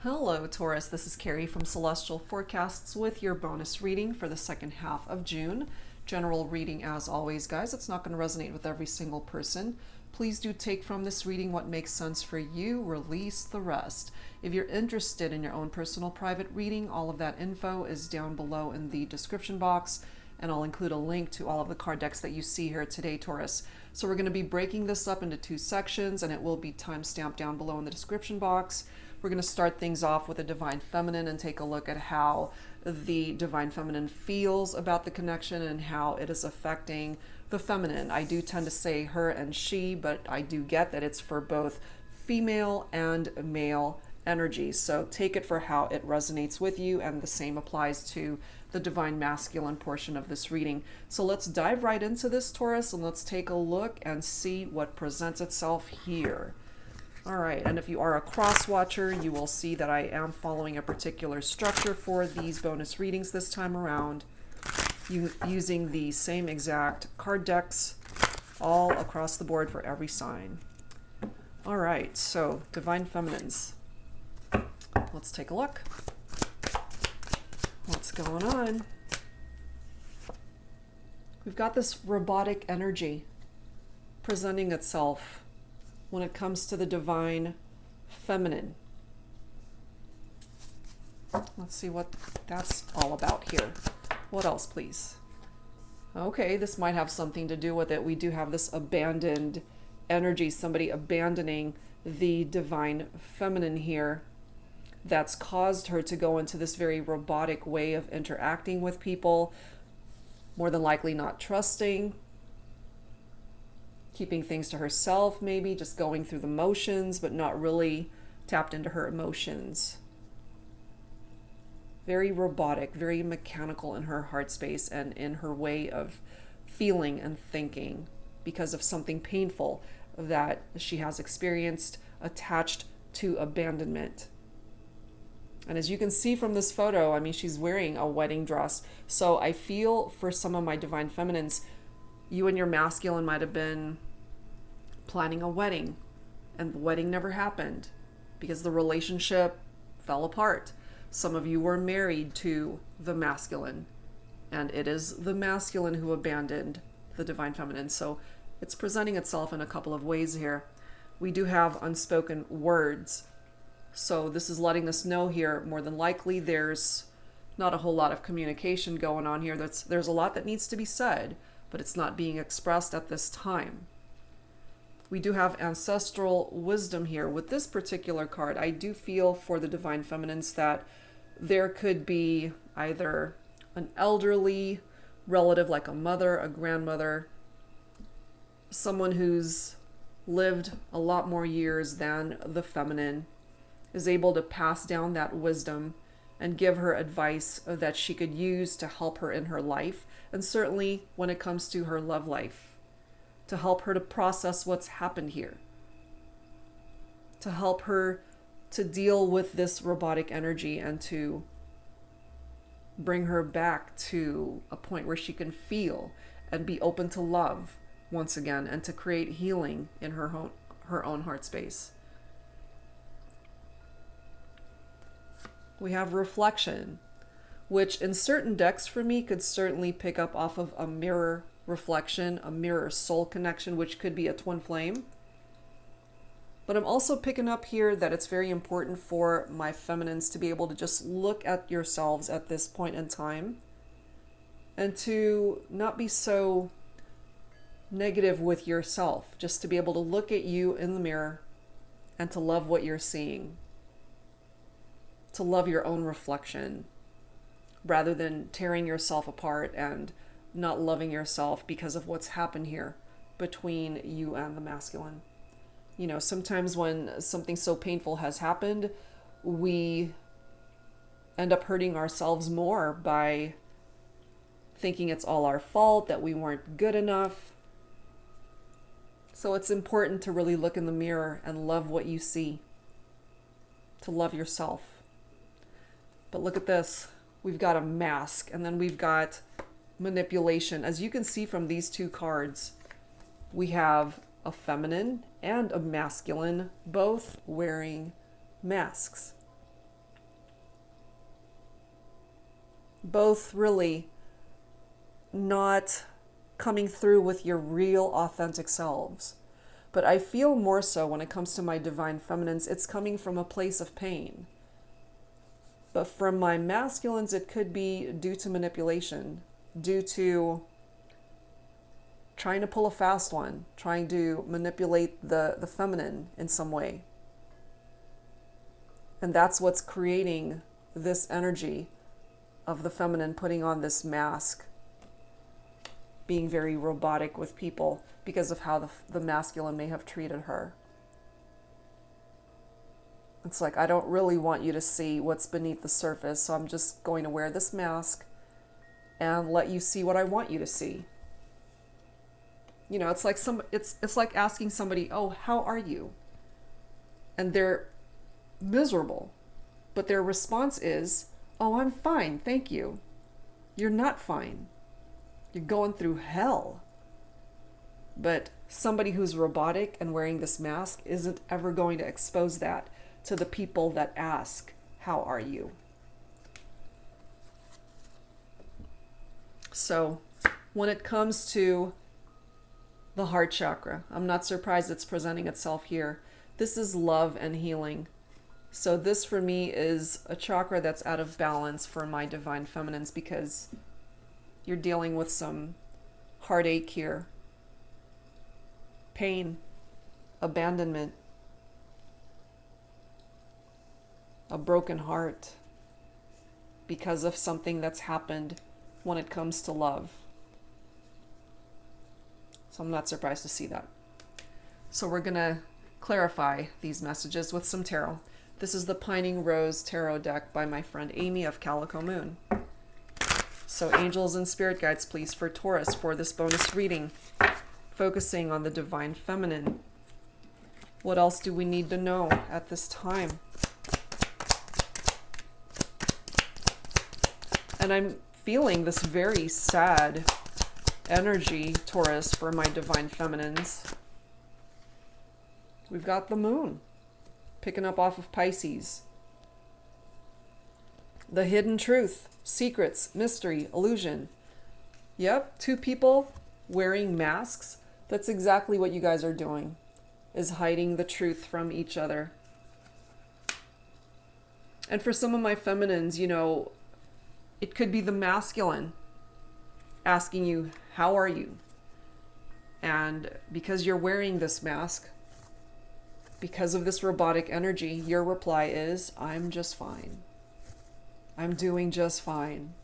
Hello, Taurus. This is Carrie from Celestial Forecasts with your bonus reading for the second half of June. General reading, as always, guys. It's not going to resonate with every single person. Please do take from this reading what makes sense for you. Release the rest. If you're interested in your own personal private reading, all of that info is down below in the description box, and I'll include a link to all of the card decks that you see here today, Taurus. So we're going to be breaking this up into two sections, and it will be time-stamped down below in the description box. We're going to start things off with the Divine Feminine and take a look at how the Divine Feminine feels about the connection and how it is affecting the feminine. I do tend to say her and she, but I do get that it's for both female and male energy. So take it for how it resonates with you, and the same applies to the Divine Masculine portion of this reading. So let's dive right into this, Taurus, and let's take a look and see what presents itself here. All right, and if you are a cross watcher, you will see that I am following a particular structure for these bonus readings this time around, using the same exact card decks all across the board for every sign. All right, so Divine Feminines. Let's take a look. What's going on? We've got this robotic energy presenting itself when it comes to the Divine Feminine. Let's see what that's all about here. What else, please? Okay, this might have something to do with it. We do have this abandoned energy, somebody abandoning the Divine Feminine here. That's caused her to go into this very robotic way of interacting with people, more than likely not trusting, keeping things to herself, maybe just going through the motions, but not really tapped into her emotions. Very robotic, very mechanical in her heart space and in her way of feeling and thinking because of something painful that she has experienced attached to abandonment. And as you can see from this photo, I mean, she's wearing a wedding dress. So I feel for some of my Divine Feminines, you and your masculine might have been planning a wedding, and the wedding never happened because the relationship fell apart. Some of you were married to the masculine, and it is the masculine who abandoned the Divine Feminine. So it's presenting itself in a couple of ways here. We do have unspoken words. So this is letting us know here, more than likely, there's not a whole lot of communication going on here. There's a lot that needs to be said, but it's not being expressed at this time. We do have ancestral wisdom here. With this particular card, I do feel for the Divine Feminines that there could be either an elderly relative, like a mother, a grandmother, someone who's lived a lot more years than the feminine, is able to pass down that wisdom and give her advice that she could use to help her in her life, and certainly when it comes to her love life, to help her to process what's happened here, to help her to deal with this robotic energy and to bring her back to a point where she can feel and be open to love once again, and to create healing in her own heart space. We have reflection, which in certain decks for me could certainly pick up off of a mirror reflection, a mirror soul connection, which could be a twin flame. But I'm also picking up here that it's very important for my feminines to be able to just look at yourselves at this point in time and to not be so negative with yourself, just to be able to look at you in the mirror and to love what you're seeing, to love your own reflection, rather than tearing yourself apart and not loving yourself because of what's happened here between you and the masculine. You know, sometimes when something so painful has happened, we end up hurting ourselves more by thinking it's all our fault, that we weren't good enough. So it's important to really look in the mirror and love what you see, to love yourself. But look at this. We've got a mask, and then we've got manipulation. As you can see from these two cards, we have a feminine and a masculine both wearing masks. both really not coming through with your real authentic selves. But I feel more so when it comes to my divine feminines, it's coming from a place of pain. But from my masculines, it could be due to manipulation, due to trying to pull a fast one, trying to manipulate the feminine in some way. And that's what's creating this energy of the feminine putting on this mask, being very robotic with people because of how the masculine may have treated her. It's like, I don't really want you to see what's beneath the surface, so I'm just going to wear this mask and let you see what I want you to see. You know, it's like it's like asking somebody, "Oh, how are you?" And they're miserable, but their response is, "Oh, I'm fine, thank you." You're not fine. You're going through hell. But somebody who's robotic and wearing this mask isn't ever going to expose that to the people that ask, "How are you?" So, when it comes to the heart chakra, I'm not surprised it's presenting itself here. This is love and healing. So this for me is a chakra that's out of balance for my divine feminines, because you're dealing with some heartache here. Pain, abandonment, a broken heart because of something that's happened when it comes to love. So I'm not surprised to see that. So we're going to clarify these messages with some tarot. This is the Pining Rose Tarot deck by my friend Amy of Calico Moon. So angels and spirit guides, please, for Taurus for this bonus reading, focusing on the divine feminine. What else do we need to know at this time? And I'm feeling this very sad energy, Taurus, for my divine feminines. We've got the moon picking up off of Pisces. The hidden truth, secrets, mystery, illusion. Yep, two people wearing masks. That's exactly what you guys are doing, is hiding the truth from each other. And for some of my feminines, you know, it could be the masculine asking you, "How are you?" And because you're wearing this mask, because of this robotic energy, your reply is, "I'm just fine. I'm doing just fine.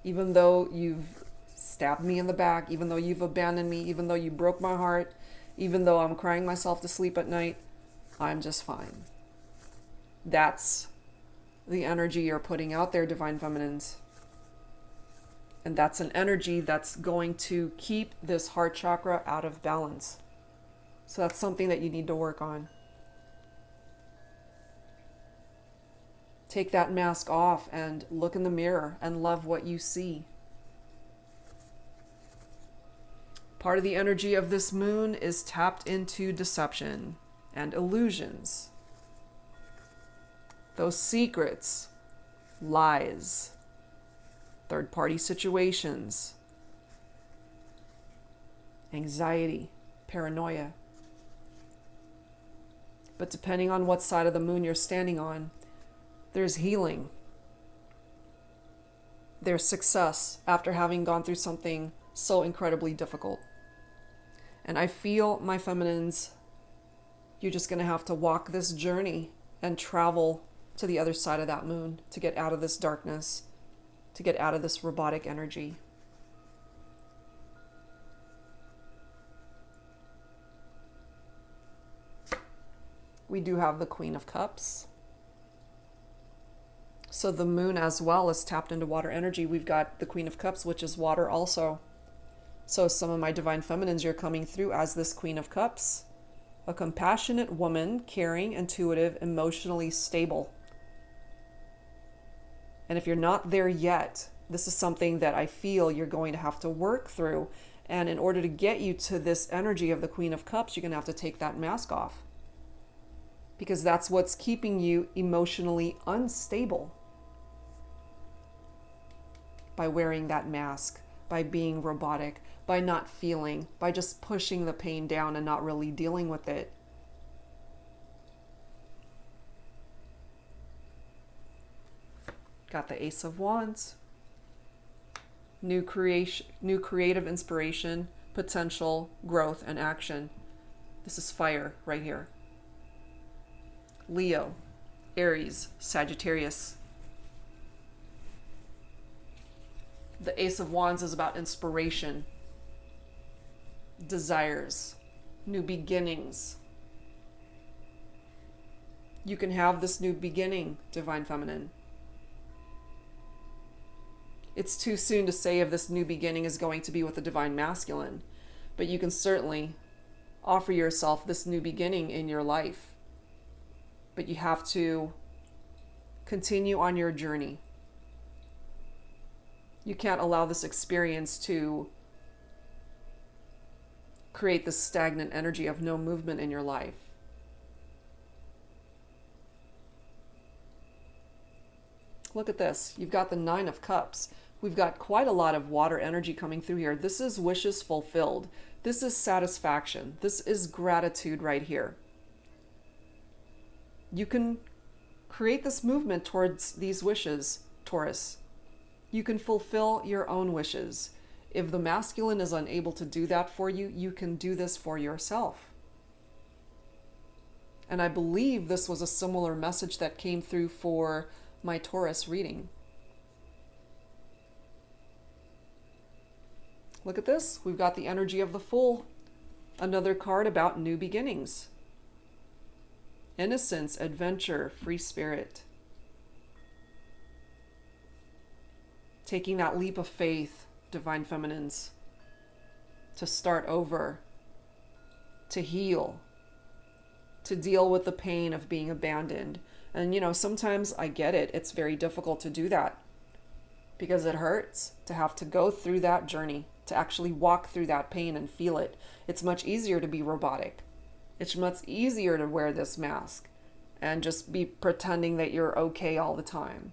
Even though you've stabbed me in the back, even though you've abandoned me, even though you broke my heart, even though I'm crying myself to sleep at night, I'm just fine." That's the energy you're putting out there, divine feminines. And that's an energy that's going to keep this heart chakra out of balance. So that's something that you need to work on. Take that mask off and look in the mirror and love what you see. Part of the energy of this moon is tapped into deception and illusions. Those secrets, lies, third-party situations, anxiety, paranoia. But depending on what side of the moon you're standing on, there's healing. There's success after having gone through something so incredibly difficult. And I feel, my feminines, you're just going to have to walk this journey and travel to the other side of that moon to get out of this darkness, to get out of this robotic energy. We do have the Queen of Cups. So the moon as well is tapped into water energy. We've got the Queen of Cups, which is water also. So some of my divine feminines, you're coming through as this Queen of Cups, a compassionate woman, caring, intuitive, emotionally stable. And if you're not there yet, this is something that I feel you're going to have to work through. And in order to get you to this energy of the Queen of Cups, you're going to have to take that mask off, because that's what's keeping you emotionally unstable. by wearing that mask, by being robotic, by not feeling, by just pushing the pain down and not really dealing with it. Got the Ace of Wands. New creation, new creative inspiration, potential, growth, and action. This is fire right here. Leo, Aries, Sagittarius. The Ace of Wands is about inspiration, desires, new beginnings. You can have this new beginning, Divine Feminine. It's too soon to say if this new beginning is going to be with the Divine Masculine, but you can certainly offer yourself this new beginning in your life. But you have to continue on your journey. You can't allow this experience to create this stagnant energy of no movement in your life. Look at this. You've got the Nine of Cups. We've got quite a lot of water energy coming through here. This is wishes fulfilled. This is satisfaction. This is gratitude right here. You can create this movement towards these wishes, Taurus. You can fulfill your own wishes. If the masculine is unable to do that for you, you can do this for yourself. And I believe this was a similar message that came through for my Taurus reading. Look at this. We've got the energy of the Fool. Another card about new beginnings. Innocence, adventure, free spirit. Taking that leap of faith, Divine Feminines, to start over, to heal, to deal with the pain of being abandoned. And sometimes I get it. It's very difficult to do that because it hurts to have to go through that journey, to actually walk through that pain and feel it. It's much easier to be robotic. It's much easier to wear this mask and just be pretending that you're okay all the time.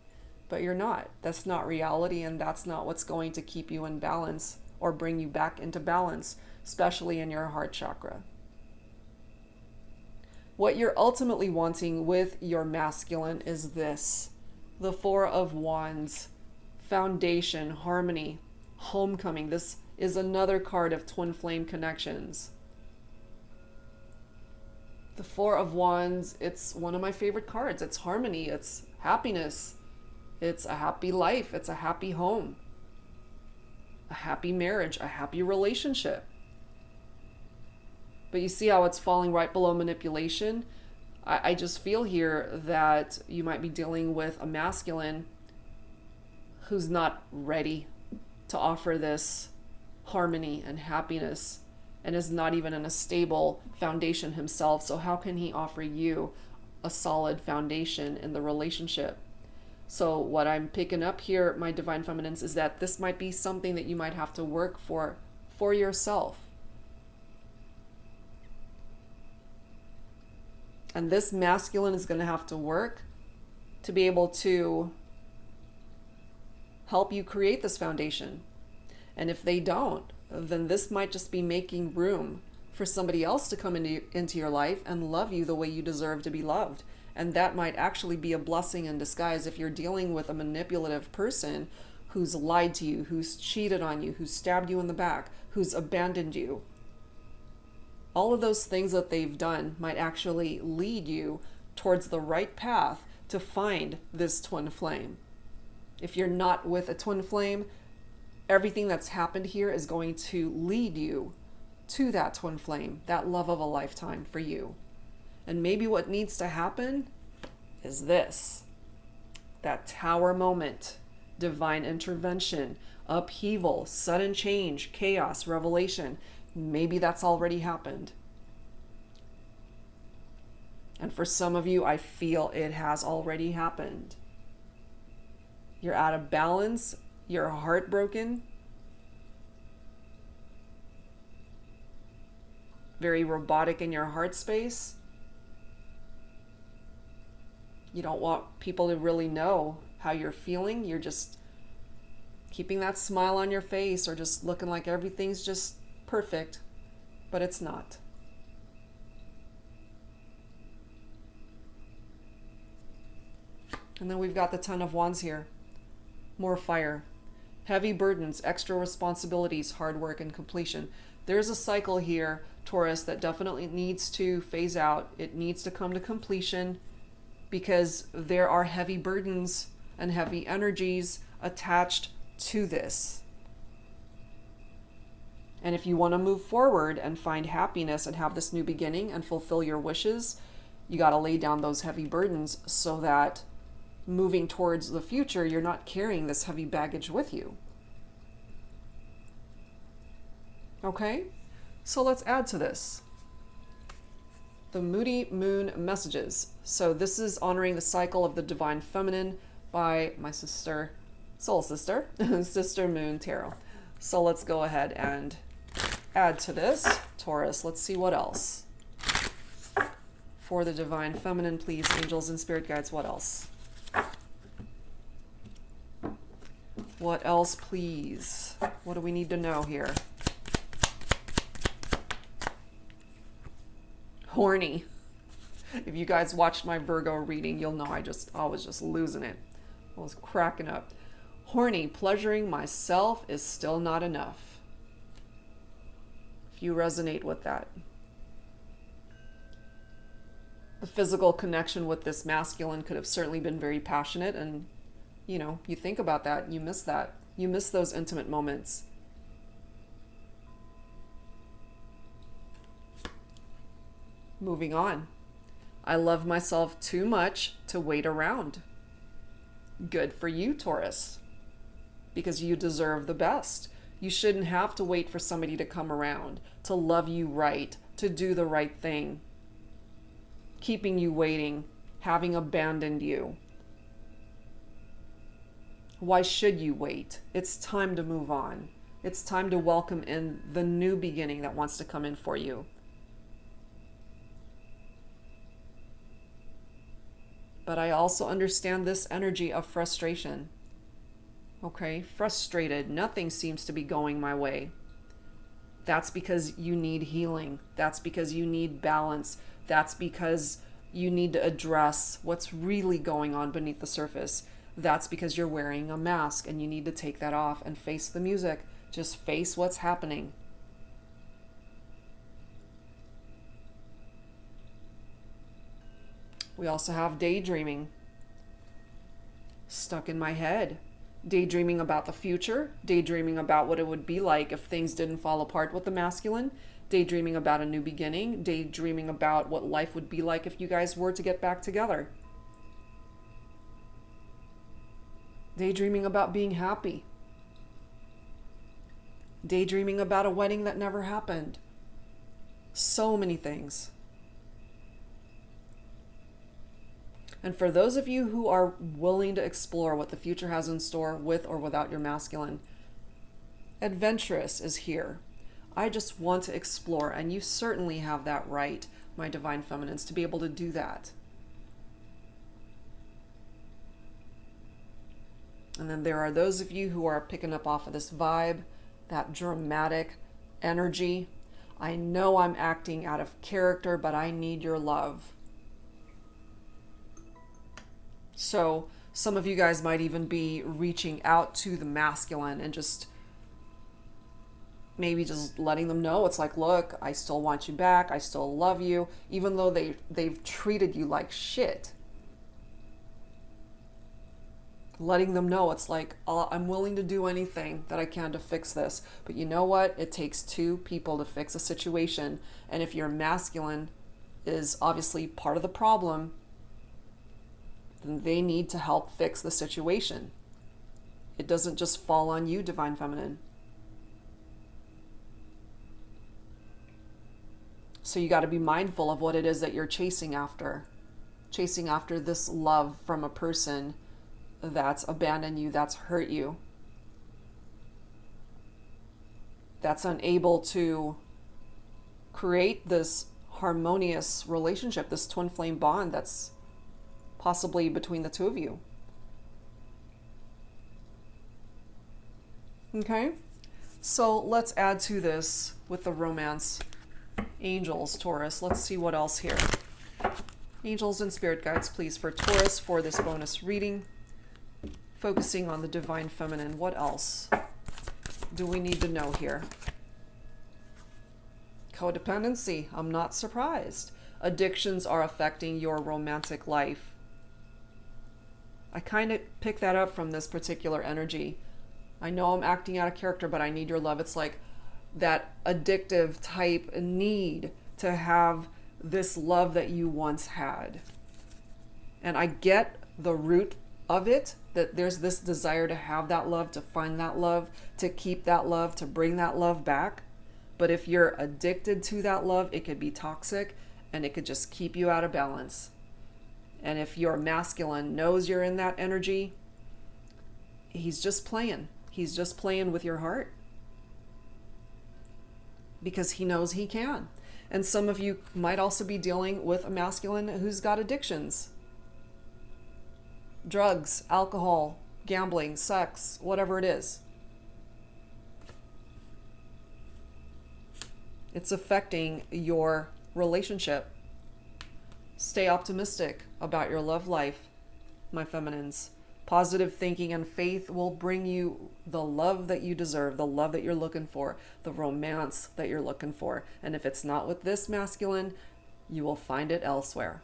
But you're not. That's not reality, and that's not what's going to keep you in balance or bring you back into balance, especially in your heart chakra. What you're ultimately wanting with your masculine is this: the Four of Wands, foundation, harmony, homecoming. This is another card of twin flame connections. The Four of Wands, it's one of my favorite cards. It's harmony, it's happiness, it's a happy life, it's a happy home, a happy marriage, a happy relationship. But you see how it's falling right below manipulation? I just feel here that you might be dealing with a masculine who's not ready to offer this harmony and happiness and is not even in a stable foundation himself. So how can he offer you a solid foundation in the relationship? So what I'm picking up here, my Divine Feminines, is that this might be something that you might have to work for yourself. And this masculine is going to have to work to be able to help you create this foundation. And if they don't, then this might just be making room for somebody else to come into your life and love you the way you deserve to be loved. And that might actually be a blessing in disguise if you're dealing with a manipulative person who's lied to you, who's cheated on you, who's stabbed you in the back, who's abandoned you. All of those things that they've done might actually lead you towards the right path to find this twin flame. If you're not with a twin flame, everything that's happened here is going to lead you to that twin flame, that love of a lifetime for you. And maybe what needs to happen is this: that Tower moment, divine intervention, upheaval, sudden change, chaos, revelation. Maybe that's already happened. And for some of you, I feel it has already happened. You're out of balance. You're heartbroken. Very robotic in your heart space. You don't want people to really know how you're feeling. You're just keeping that smile on your face, or just looking like everything's just perfect, but it's not. And then we've got the Ten of Wands here. More fire. Heavy burdens, extra responsibilities, hard work, and completion. There's a cycle here, Taurus, that definitely needs to phase out. It needs to come to completion because there are heavy burdens and heavy energies attached to this. And if you want to move forward and find happiness and have this new beginning and fulfill your wishes, you got to lay down those heavy burdens so that moving towards the future, you're not carrying this heavy baggage with you. Okay, so let's add to this. The Moody Moon messages. So this is honoring the cycle of the Divine Feminine by my sister, soul sister, Sister Moon Tarot. So let's go ahead and add to this, Taurus. Let's see what else. For the Divine Feminine, please, angels and spirit guides, what else? What else, please? What do we need to know here? Horny. If you guys watched my Virgo reading, you'll know I was just losing it. I was cracking up. Horny, pleasuring myself is still not enough. If you resonate with that. The physical connection with this masculine could have certainly been very passionate, and you know, you think about that, you miss that. You miss those intimate moments. Moving on. I love myself too much to wait around. Good for you, Taurus. Because you deserve the best. You shouldn't have to wait for somebody to come around, to love you right, to do the right thing. Keeping you waiting, having abandoned you. Why should you wait? It's time to move on. It's time to welcome in the new beginning that wants to come in for you. But I also understand this energy of frustration. Okay, frustrated. Nothing seems to be going my way. That's because you need healing. That's because you need balance. That's because you need to address what's really going on beneath the surface. That's because you're wearing a mask and you need to take that off and face the music. Just face what's happening. We also have daydreaming. Stuck in my head. Daydreaming about the future. Daydreaming about what it would be like if things didn't fall apart with the masculine. Daydreaming about a new beginning. Daydreaming about what life would be like if you guys were to get back together. Daydreaming about being happy. Daydreaming about a wedding that never happened. So many things. And for those of you who are willing to explore what the future has in store with or without your masculine, adventurous is here. I just want to explore, and you certainly have that right, my divine feminines, to be able to do that. And then there are those of you who are picking up off of this vibe, that dramatic energy. I know I'm acting out of character, but I need your love. So some of you guys might even be reaching out to the masculine and just maybe just letting them know, it's like, look, I still want you back. I still love you, even though they've treated you like shit. Letting them know, it's like, I'm willing to do anything that I can to fix this. But you know what? It takes two people to fix a situation. And if your masculine is obviously part of the problem, then they need to help fix the situation. It doesn't just fall on you, divine feminine. So you got to be mindful of what it is that you're chasing after. Chasing after this love from a person that's abandoned you, that's hurt you, that's unable to create this harmonious relationship, this twin flame bond that's possibly between the two of you. Okay? So let's add to this with the romance. Angels, Taurus. Let's see what else here. Angels and spirit guides, please, for Taurus for this bonus reading. Focusing on the divine feminine. What else do we need to know here? Codependency. I'm not surprised. Addictions are affecting your romantic life. I kind of pick that up from this particular energy. I know I'm acting out of character, but I need your love. It's like that addictive type need to have this love that you once had. And I get the root of it, that there's this desire to have that love, to find that love, to keep that love, to bring that love back. But if you're addicted to that love, it could be toxic and it could just keep you out of balance. And if your masculine knows you're in that energy, he's just playing. He's just playing with your heart. Because he knows he can. And some of you might also be dealing with a masculine who's got addictions. Drugs, alcohol, gambling, sex, whatever it is. It's affecting your relationship. Stay optimistic about your love life, my feminines. Positive thinking and faith will bring you the love that you deserve, the love that you're looking for, the romance that you're looking for. And if it's not with this masculine, you will find it elsewhere.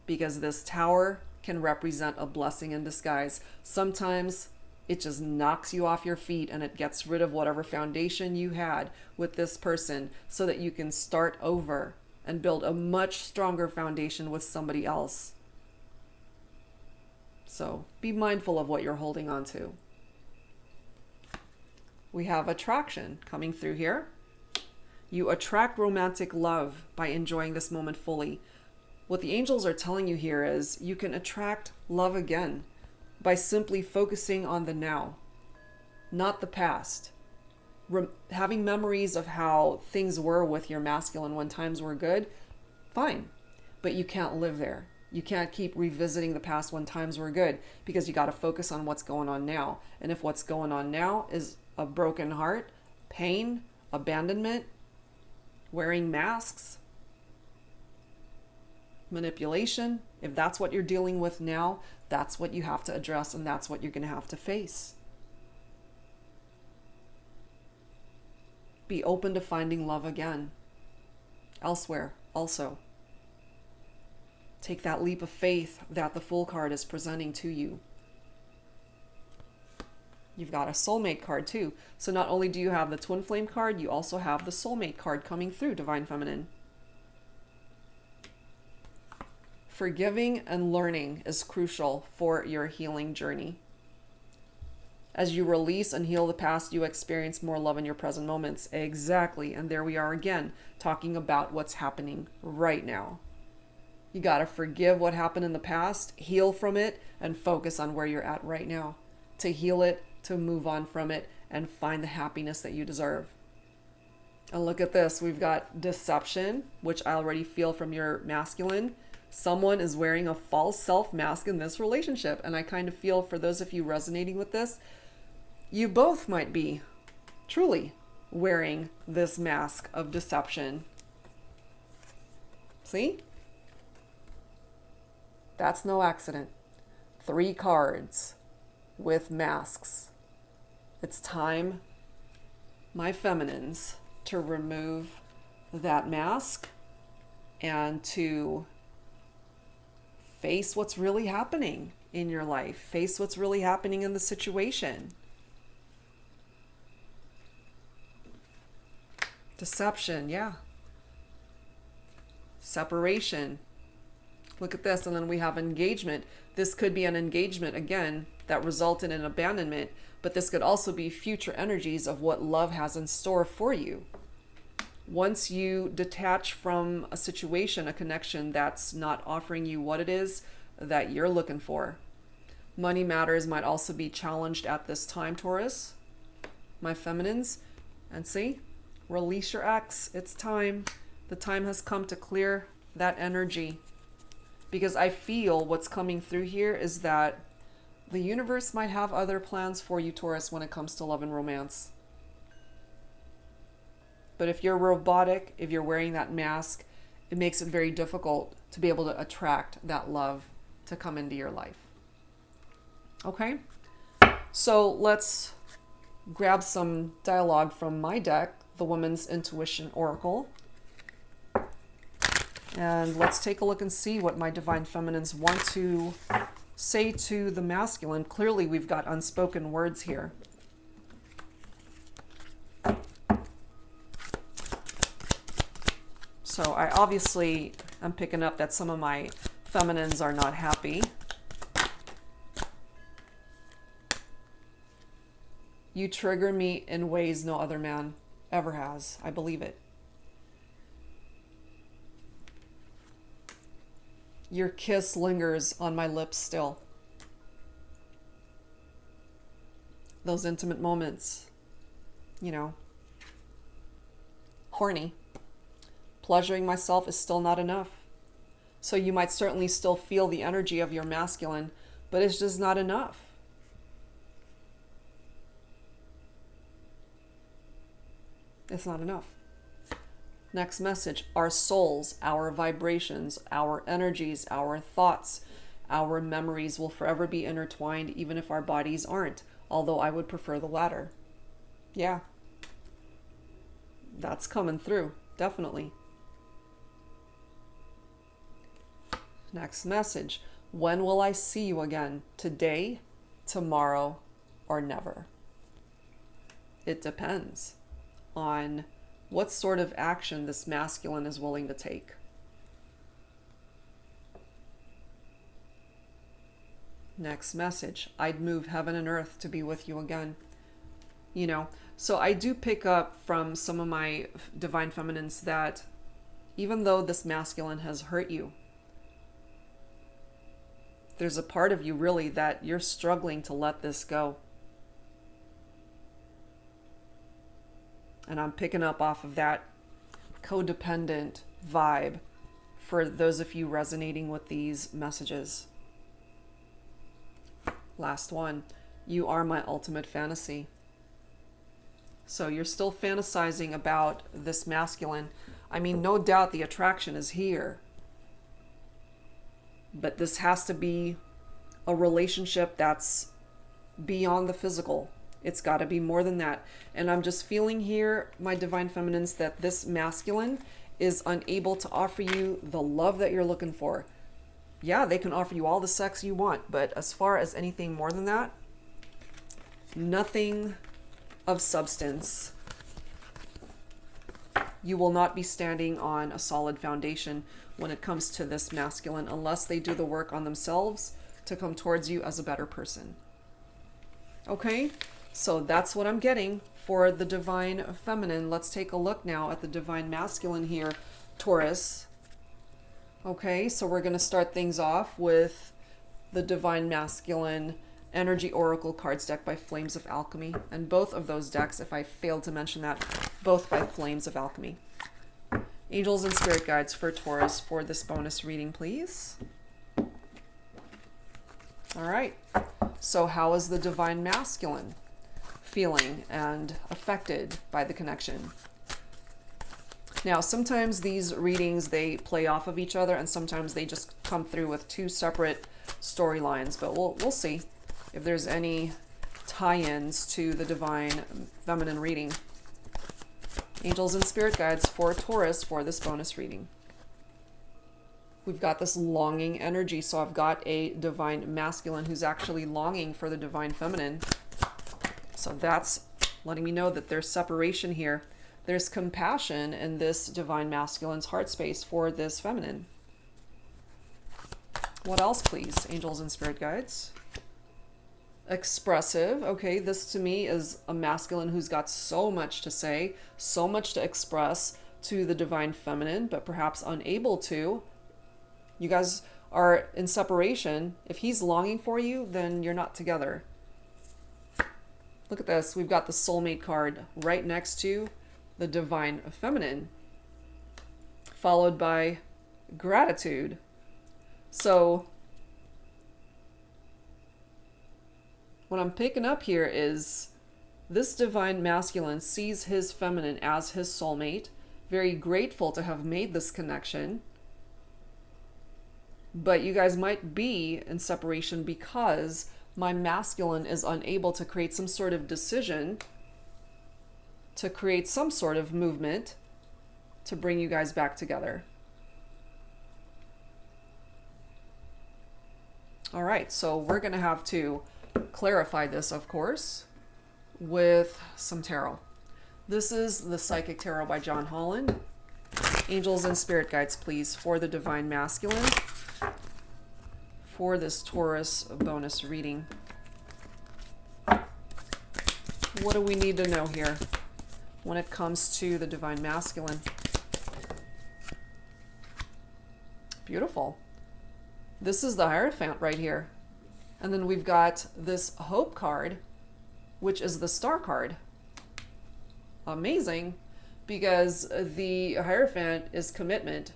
Because this tower can represent a blessing in disguise. Sometimes it just knocks you off your feet and it gets rid of whatever foundation you had with this person so that you can start over and build a much stronger foundation with somebody else. So be mindful of what you're holding on to. We have attraction coming through here. You attract romantic love by enjoying this moment fully. What the angels are telling you here is you can attract love again by simply focusing on the now, not the past. Having memories of how things were with your masculine when times were good, fine, but you can't live there. You can't keep revisiting the past when times were good because you got to focus on what's going on now. And if what's going on now is a broken heart, pain, abandonment, wearing masks, manipulation, if that's what you're dealing with now, that's what you have to address and that's what you're going to have to face. Be open to finding love again, elsewhere also. Take that leap of faith that the Fool card is presenting to you. You've got a soulmate card too. So not only do you have the twin flame card, you also have the soulmate card coming through, Divine Feminine. Forgiving and learning is crucial for your healing journey. As you release and heal the past, you experience more love in your present moments. Exactly. And there we are again, talking about what's happening right now. You got to forgive what happened in the past, heal from it, and focus on where you're at right now. To heal it, to move on from it, and find the happiness that you deserve. And look at this. We've got deception, which I already feel from your masculine. Someone is wearing a false self mask in this relationship. And I kind of feel for those of you resonating with this, you both might be truly wearing this mask of deception. See? That's no accident. 3 cards with masks. It's time, my feminines, to remove that mask and to face what's really happening in your life. Face what's really happening in the situation. Deception, yeah. Separation. Look at this, and then we have engagement. This could be an engagement, again, that resulted in abandonment, but this could also be future energies of what love has in store for you. Once you detach from a situation, a connection that's not offering you what it is that you're looking for. Money matters might also be challenged at this time, Taurus, my feminines. And see, release your ex. It's time. The time has come to clear that energy. Because I feel what's coming through here is that The universe might have other plans for you, Taurus, when it comes to love and romance. But if you're robotic, if you're wearing that mask, it makes it very difficult to be able to attract that love to come into your life. Okay? So let's grab some dialogue from my deck, the Woman's Intuition Oracle. And let's take a look and see what my Divine Feminines want to say to the masculine. Clearly, we've got unspoken words here. So I obviously am picking up that some of my feminines are not happy. You trigger me in ways no other man ever has. I believe it. Your kiss lingers on my lips still. Those intimate moments, you know, horny. Pleasuring myself is still not enough. So you might certainly still feel the energy of your masculine, but it's just not enough. It's not enough. Next message. Our souls, our vibrations, our energies, our thoughts, our memories will forever be intertwined, even if our bodies aren't. Although I would prefer the latter. Yeah. That's coming through. Definitely. Next message. When will I see you again? Today, tomorrow, or never? It depends on what sort of action this masculine is willing to take. Next message. I'd move heaven and earth to be with you again. You know, so I do pick up from some of my Divine Feminines that even though this masculine has hurt you, there's a part of you really that you're struggling to let this go. And I'm picking up off of that codependent vibe for those of you resonating with these messages. Last one. You are my ultimate fantasy. So you're still fantasizing about this masculine. I mean, no doubt the attraction is here. But this has to be a relationship that's beyond the physical. It's got to be more than that. And I'm just feeling here, my Divine Feminines, that this masculine is unable to offer you the love that you're looking for. Yeah, they can offer you all the sex you want, but as far as anything more than that, nothing of substance. You will not be standing on a solid foundation when it comes to this masculine unless they do the work on themselves to come towards you as a better person. Okay? So that's what I'm getting for the Divine Feminine. Let's take a look now at the Divine Masculine here, Taurus. Okay, so we're going to start things off with the Divine Masculine Energy Oracle cards deck by Flames of Alchemy. And both of those decks, if I failed to mention that, both by Flames of Alchemy. Angels and Spirit Guides for Taurus for this bonus reading, please. All right, so how is the Divine Masculine feeling and affected by the connection? Now, sometimes these readings, they play off of each other, and sometimes they just come through with two separate storylines, but we'll see if there's any tie-ins to the Divine Feminine reading. Angels and Spirit Guides for Taurus for this bonus reading. We've got this longing energy, so I've got a Divine Masculine who's actually longing for the Divine Feminine. So that's letting me know that there's separation here. There's compassion in this Divine Masculine's heart space for this feminine. What else, please, Angels and Spirit Guides? Expressive. Okay, this to me is a masculine who's got so much to say, so much to express to the Divine Feminine, but perhaps unable to. You guys are in separation. If he's longing for you, then you're not together. Look at this. We've got the Soulmate card right next to the Divine Feminine, followed by Gratitude. So what I'm picking up here is this divine masculine sees his feminine as his soulmate, very grateful to have made this connection. But you guys might be in separation because my masculine is unable to create some sort of decision, to create some sort of movement to bring you guys back together. All right, so we're going to have to clarify this, of course, with some tarot. This is the Psychic Tarot by John Holland. Angels and spirit guides, please, for the divine masculine, for this Taurus bonus reading. What do we need to know here when it comes to the divine masculine? Beautiful. This is the Hierophant right here. And then we've got this Hope card, which is the Star card. Amazing, because the Hierophant is commitment.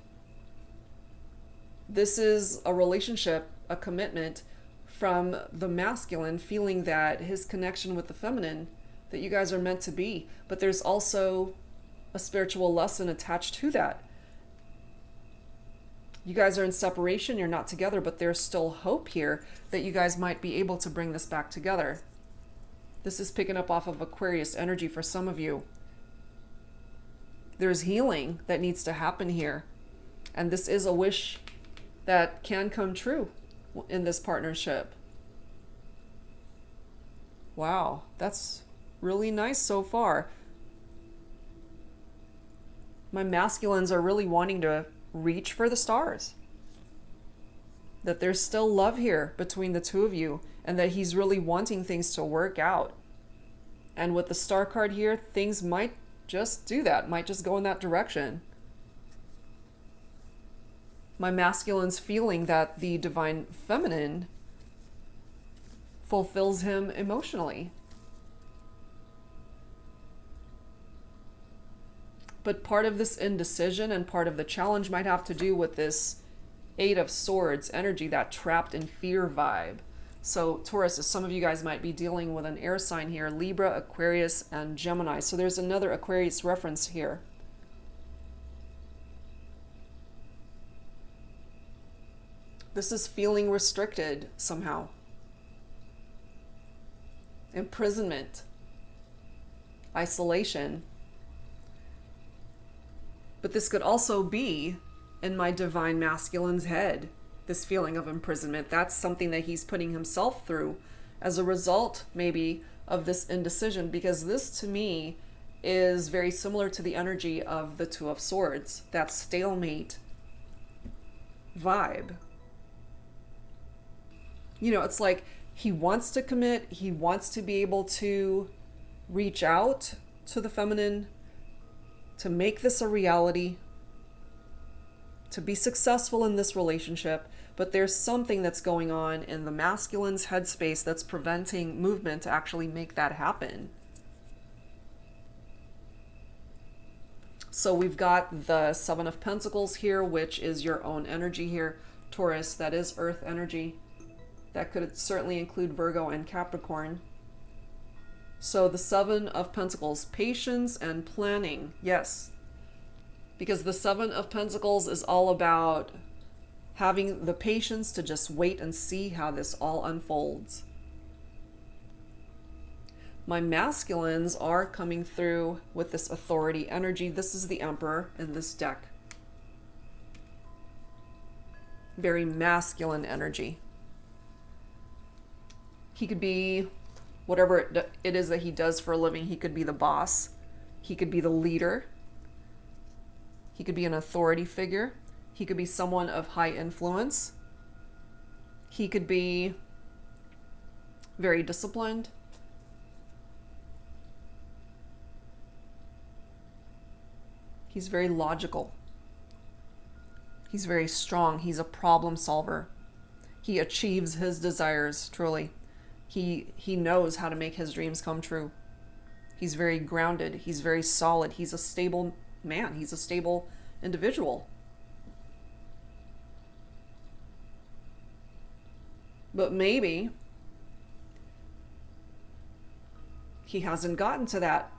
This is a relationship, a commitment from the masculine, feeling that his connection with the feminine, that you guys are meant to be. But there's also a spiritual lesson attached to that. You guys are in separation, you're not together, but there's still hope here that you guys might be able to bring this back together. This is picking up off of Aquarius energy for some of you. There's healing that needs to happen here. And this is a wish that can come true in this partnership. Wow, that's really nice so far. My masculines are really wanting to reach for the stars. That there's still love here between the two of you, and that he's really wanting things to work out. And with the Star card here, things might just do that, might just go in that direction. My masculine's feeling that the divine feminine fulfills him emotionally. But part of this indecision and part of the challenge might have to do with this Eight of Swords energy, that trapped in fear vibe. So Taurus, some of you guys might be dealing with an air sign here, Libra, Aquarius, and Gemini. So there's another Aquarius reference here. This is feeling restricted somehow. Imprisonment. Isolation. But this could also be in my divine masculine's head, this feeling of imprisonment. That's something that he's putting himself through as a result, maybe, of this indecision, because this, to me, is very similar to the energy of the Two of Swords, that stalemate vibe. You know, it's like he wants to commit, he wants to be able to reach out to the feminine, to make this a reality, to be successful in this relationship, but there's something that's going on in the masculine's headspace that's preventing movement to actually make that happen. So we've got the Seven of Pentacles here, which is your own energy here, Taurus. That is earth energy. That could certainly include Virgo and Capricorn. So the Seven of Pentacles, patience and planning. Yes. Because the Seven of Pentacles is all about having the patience to just wait and see how this all unfolds. My masculines are coming through with this authority energy. This is the Emperor in this deck. Very masculine energy. He could be whatever it is that he does for a living. He could be the boss. He could be the leader. He could be an authority figure. He could be someone of high influence. He could be very disciplined. He's very logical. He's very strong. He's a problem solver. He achieves his desires, truly. He knows how to make his dreams come true. He's very grounded. He's very solid. He's a stable man. He's a stable individual. But maybe he hasn't gotten to that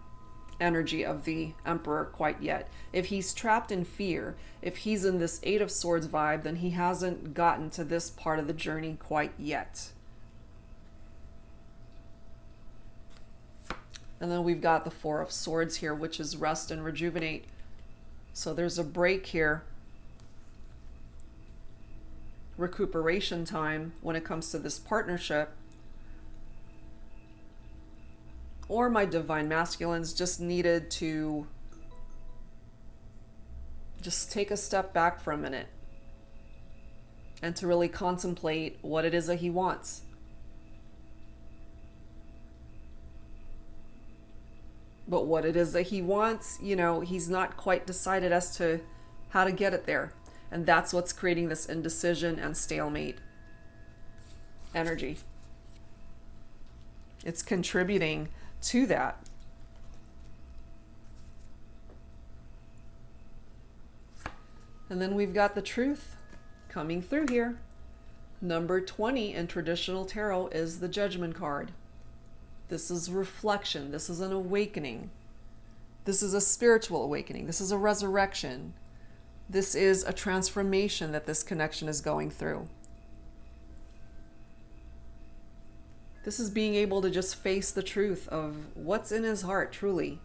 energy of the Emperor quite yet. If he's trapped in fear, if he's in this Eight of Swords vibe, then he hasn't gotten to this part of the journey quite yet. And then we've got the Four of Swords here, which is rest and rejuvenate. So there's a break here. Recuperation time when it comes to this partnership. Or my divine masculines just needed to just take a step back for a minute and to really contemplate what it is that he wants. But what it is that he wants, you know, he's not quite decided as to how to get it there. And that's what's creating this indecision and stalemate energy. It's contributing to that. And then we've got the truth coming through here. Number 20 in traditional tarot is the Judgment card. This is reflection. This is an awakening. This is a spiritual awakening. This is a resurrection. This is a transformation that this connection is going through. This is being able to just face the truth of what's in his heart, truly.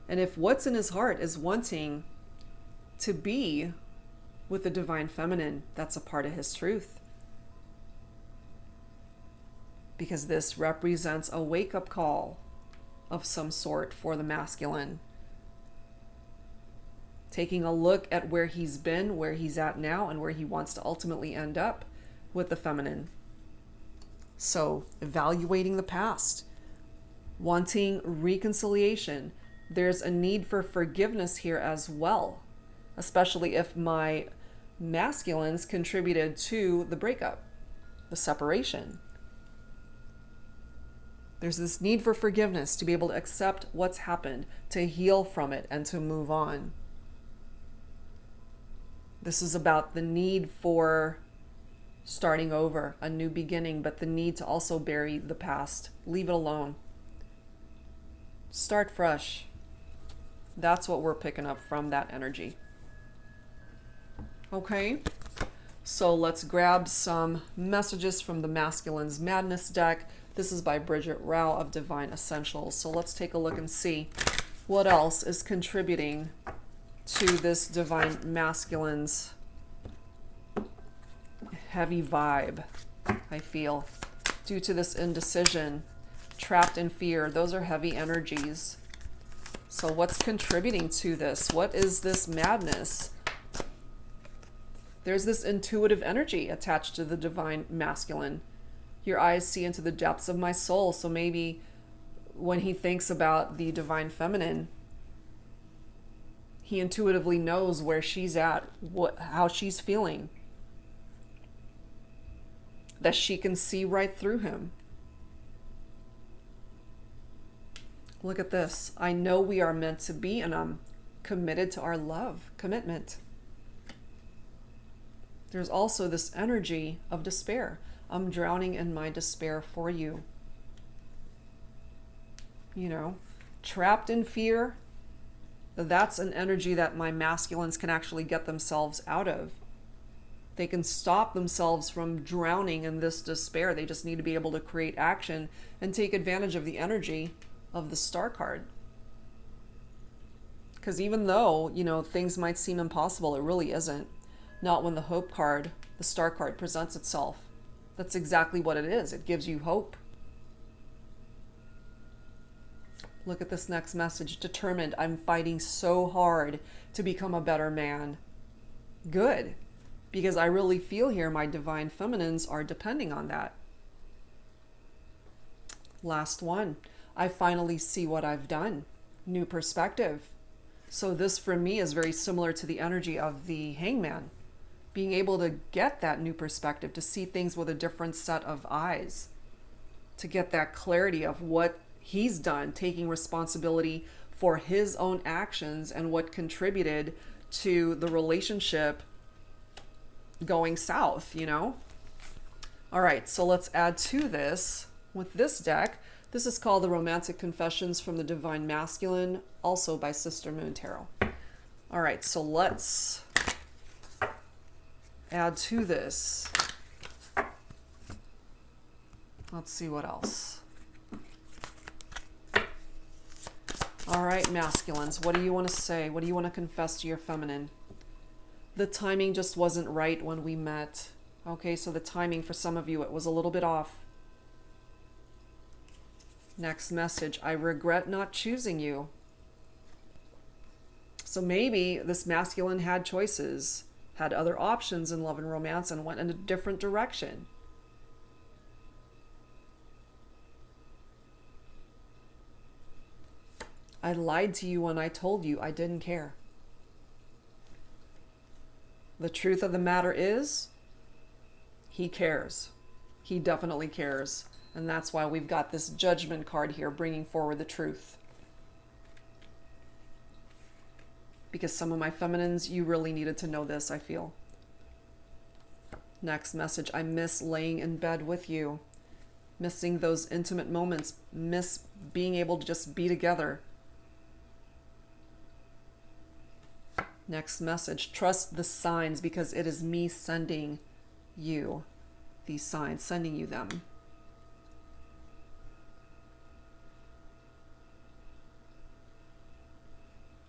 And if what's in his heart is wanting to be with the divine feminine, that's a part of his truth. Because this represents a wake-up call of some sort for the masculine. Taking a look at where he's been, where he's at now, and where he wants to ultimately end up with the feminine. So, evaluating the past, wanting reconciliation. There's a need for forgiveness here as well, especially if my masculines contributed to the breakup, the separation. There's this need for forgiveness, to be able to accept what's happened, to heal from it, and to move on. This is about the need for starting over, a new beginning, but the need to also bury the past. Leave it alone. Start fresh. That's what we're picking up from that energy. Okay, so let's grab some messages from the Masculine's Madness deck. This is by Bridget Rao of Divine Essentials. So let's take a look and see what else is contributing to this Divine Masculine's heavy vibe, I feel, due to this indecision, trapped in fear. Those are heavy energies. So what's contributing to this? What is this madness? There's this intuitive energy attached to the Divine Masculine. Your eyes see into the depths of my soul. So maybe when he thinks about the Divine Feminine, he intuitively knows where she's at, how she's feeling. That she can see right through him. Look at this. I know we are meant to be, and I'm committed to our love, commitment. There's also this energy of despair. I'm drowning in my despair for you. You know, trapped in fear. That's an energy that my masculines can actually get themselves out of. They can stop themselves from drowning in this despair. They just need to be able to create action and take advantage of the energy of the Star card. Because even though, you know, things might seem impossible, it really isn't. Not when the Hope card, the Star card, presents itself. That's exactly what it is. It gives you hope. Look at this next message. Determined. I'm fighting so hard to become a better man. Good. Because I really feel here my Divine Feminines are depending on that. Last one. I finally see what I've done. New perspective. So this for me is very similar to the energy of the Hangman. Being able to get that new perspective, to see things with a different set of eyes. To get that clarity of what he's done, taking responsibility for his own actions and what contributed to the relationship going south, you know? All right, so let's add to this with this deck This is called The Romantic Confessions from the Divine Masculine, also by Sister Moon Tarot. All right, so let's add to this. Let's see what else. All right, masculines, what do you want to say? What do you want to confess to your feminine? The timing just wasn't right when we met. Okay, so the timing for some of you, it was a little bit off. Next message, I regret not choosing you. So maybe this masculine had choices, had other options in love and romance, and went in a different direction. I lied to you when I told you I didn't care. The truth of the matter is, he cares. He definitely cares. And that's why we've got this Judgment card here bringing forward the truth. Because some of my feminines, you really needed to know this, I feel. Next message, I miss laying in bed with you. Missing those intimate moments. Miss being able to just be together. Next message, trust the signs because it is me sending you these signs, sending you them.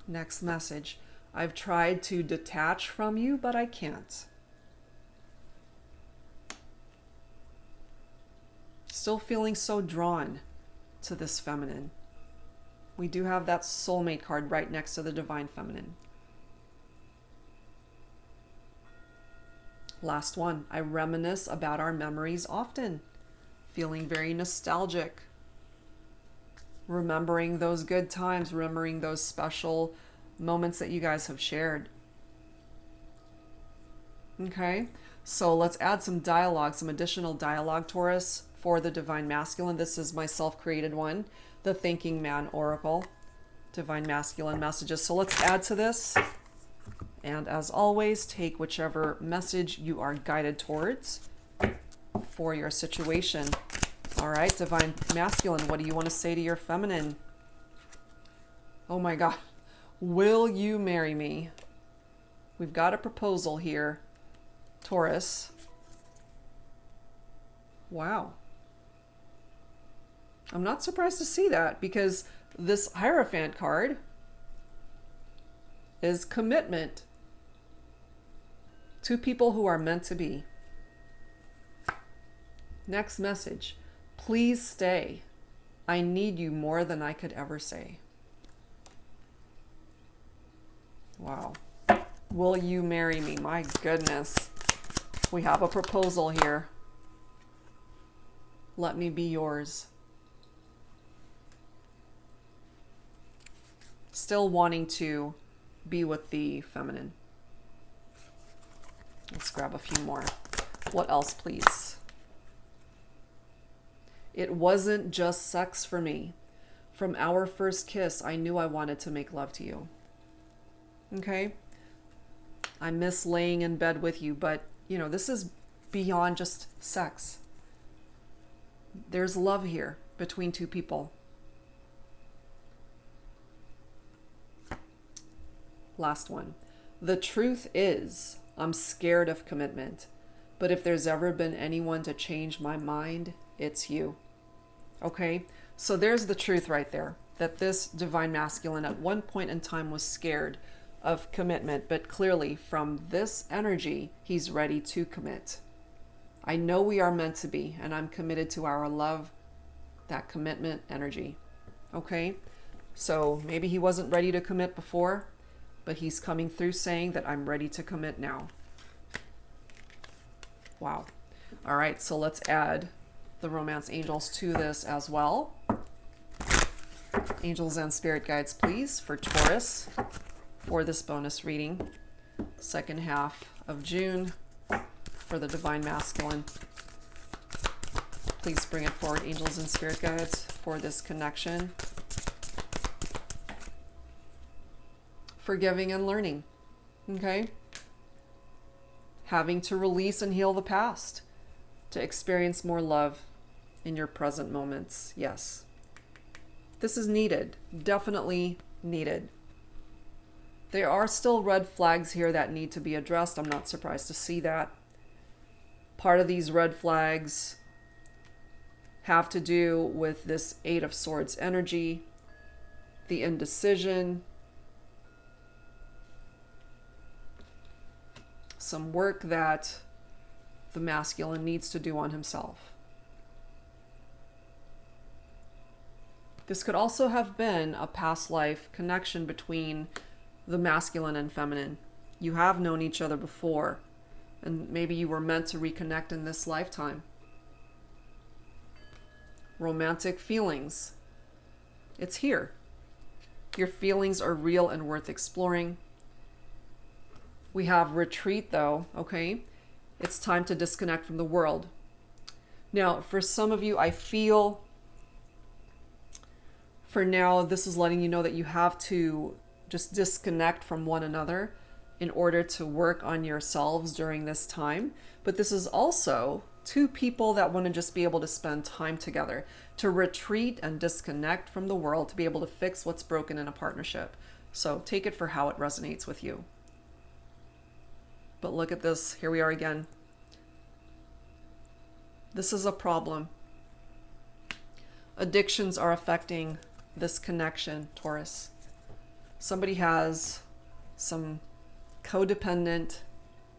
Next message, I've tried to detach from you, but I can't. Still feeling so drawn to this feminine. We do have that soulmate card right next to the divine feminine. Last one, I reminisce about our memories often, feeling very nostalgic, remembering those good times, remembering those special moments that you guys have shared. Okay, so let's add some dialogue, some additional dialogue, Taurus, for the Divine Masculine. This is my self-created one, the Thinking Man Oracle, Divine Masculine messages. So let's add to this. And as always, take whichever message you are guided towards for your situation. All right, Divine Masculine, what do you want to say to your feminine? Oh my God. Will you marry me? We've got a proposal here, Taurus. Wow. I'm not surprised to see that because this Hierophant card is commitment. To people who are meant to be. Next message. Please stay. I need you more than I could ever say. Wow. Will you marry me? My goodness. We have a proposal here. Let me be yours. Still wanting to be with the feminine. Let's grab a few more. What else, please? It wasn't just sex for me. From our first kiss, I knew I wanted to make love to you. Okay? I miss laying in bed with you, but, you know, this is beyond just sex. There's love here between two people. Last one. The truth is, I'm scared of commitment, but if there's ever been anyone to change my mind, it's you. Okay, so there's the truth right there, that this Divine Masculine at one point in time was scared of commitment, but clearly from this energy, he's ready to commit. I know we are meant to be, and I'm committed to our love, that commitment energy. Okay, so maybe he wasn't ready to commit before, but he's coming through saying that I'm ready to commit now. Wow. All right, so let's add the romance angels to this as well. Angels and spirit guides, please, for Taurus for this bonus reading. Second half of June for the Divine Masculine. Please bring it forward, angels and spirit guides, for this connection. Forgiving and learning, okay? Having to release and heal the past to experience more love in your present moments. Yes, This is needed, definitely needed. There are still red flags here that need to be addressed. I'm not surprised to see that. Part of these red flags have to do with this Eight of Swords energy, the indecision, some work that the masculine needs to do on himself. This could also have been a past life connection between the masculine and feminine. You have known each other before, and maybe you were meant to reconnect in this lifetime. Romantic feelings. It's here. Your feelings are real and worth exploring. We have retreat though, okay? It's time to disconnect from the world. Now, for some of you, I feel for now, this is letting you know that you have to just disconnect from one another in order to work on yourselves during this time. But this is also two people that want to just be able to spend time together, to retreat and disconnect from the world, to be able to fix what's broken in a partnership. So take it for how it resonates with you. But look at this. Here we are again. This is a problem. Addictions are affecting this connection, Taurus. Somebody has some codependent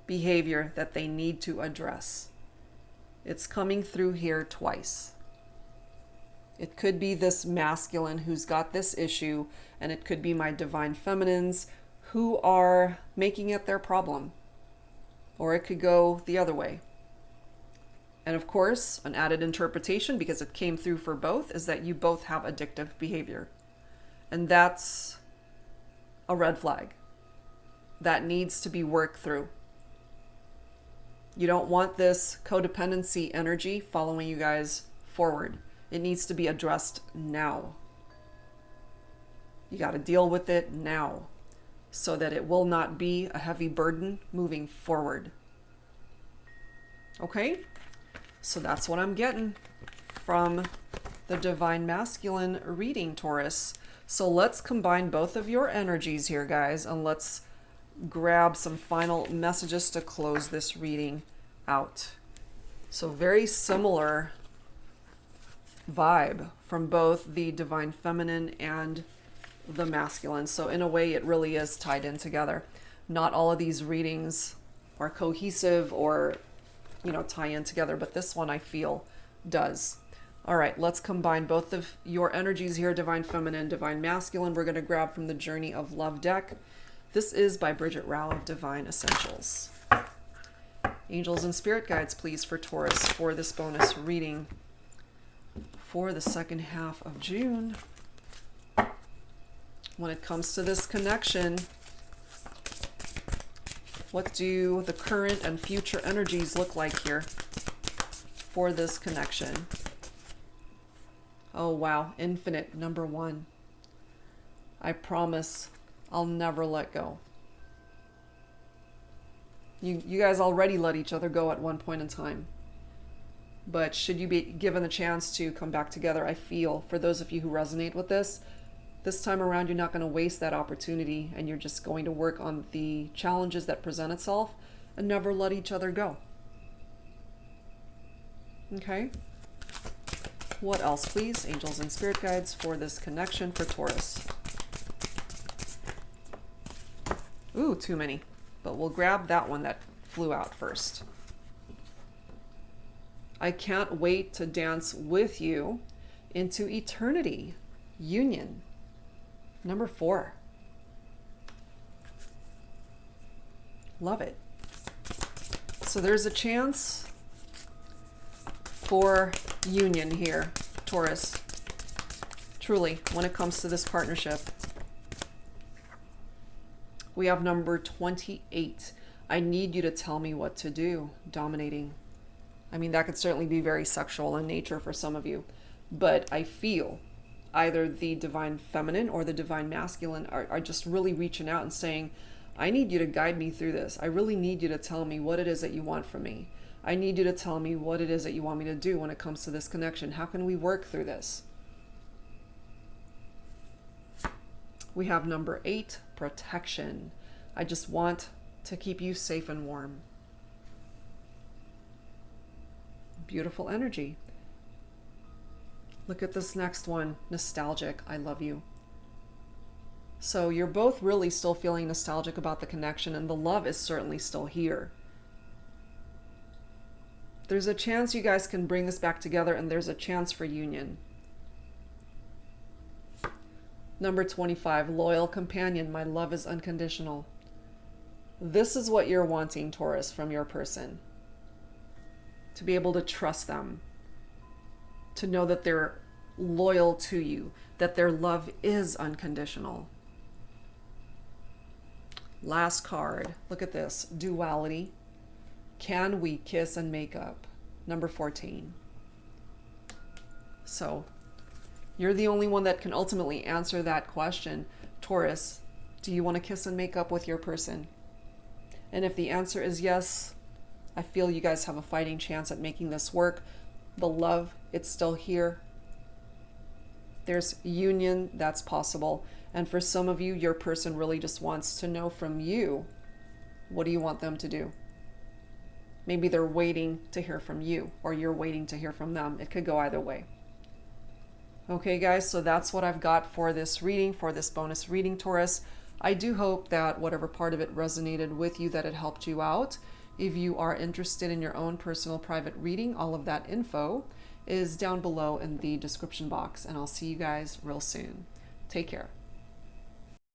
behavior that they need to address. It's coming through here twice. It could be this masculine who's got this issue, and it could be my divine feminines who are making it their problem. Or it could go the other way. And of course, an added interpretation, because it came through for both, is that you both have addictive behavior. And that's a red flag that needs to be worked through. You don't want this codependency energy following you guys forward. It needs to be addressed now. You got to deal with it now so that it will not be a heavy burden moving forward. Okay? So that's what I'm getting from the Divine Masculine reading, Taurus. So let's combine both of your energies here, guys, and let's grab some final messages to close this reading out. So very similar vibe from both the Divine Feminine and the Masculine. So in a way, it really is tied in together. Not all of these readings are cohesive or tie in together, but this one I feel does. All right, let's combine both of your energies here, Divine Feminine, Divine Masculine. We're going to grab from the Journey of Love deck. This is by Bridget Rao of Divine Essentials. Angels and Spirit Guides, please, for Taurus for this bonus reading for the second half of June. When it comes to this connection, what do the current and future energies look like here for this connection? Oh, wow. Infinite, number one. I promise I'll never let go. You guys already let each other go at one point in time. But should you be given the chance to come back together, I feel, for those of you who resonate with this time around, you're not going to waste that opportunity, and you're just going to work on the challenges that present itself and never let each other go. Okay? What else, please? Angels and Spirit Guides for this connection for Taurus. Ooh, too many. But we'll grab that one that flew out first. I can't wait to dance with you into eternity. Union. Number 4. Love it. So there's a chance for union here, Taurus. Truly, when it comes to this partnership. We have number 28. I need you to tell me what to do. Dominating. I mean, that could certainly be very sexual in nature for some of you. But I feel either the Divine Feminine or the Divine Masculine are just really reaching out and saying, I need you to guide me through this. I really need you to tell me what it is that you want from me. I need you to tell me what it is that you want me to do when it comes to this connection. How can we work through this? We have number 8, protection. I just want to keep you safe and warm. Beautiful energy. Look at this next one, nostalgic. I love you. So you're both really still feeling nostalgic about the connection, and the love is certainly still here. There's a chance you guys can bring this back together, and there's a chance for union. Number 25, loyal companion. My love is unconditional. This is what you're wanting, Taurus, from your person. To be able to trust them. To know that they're loyal to you. That their love is unconditional. Last card. Look at this. Duality. Can we kiss and make up? Number 14. So, you're the only one that can ultimately answer that question. Taurus, do you want to kiss and make up with your person? And if the answer is yes, I feel you guys have a fighting chance at making this work. The love, it's still here. There's union that's possible. And for some of you, your person really just wants to know from you, what do you want them to do? Maybe they're waiting to hear from you, or you're waiting to hear from them. It could go either way. Okay, guys, so that's what I've got for this reading, for this bonus reading, Taurus. I do hope that whatever part of it resonated with you, that it helped you out. If you are interested in your own personal private reading, all of that info is down below in the description box, and I'll see you guys real soon. Take care.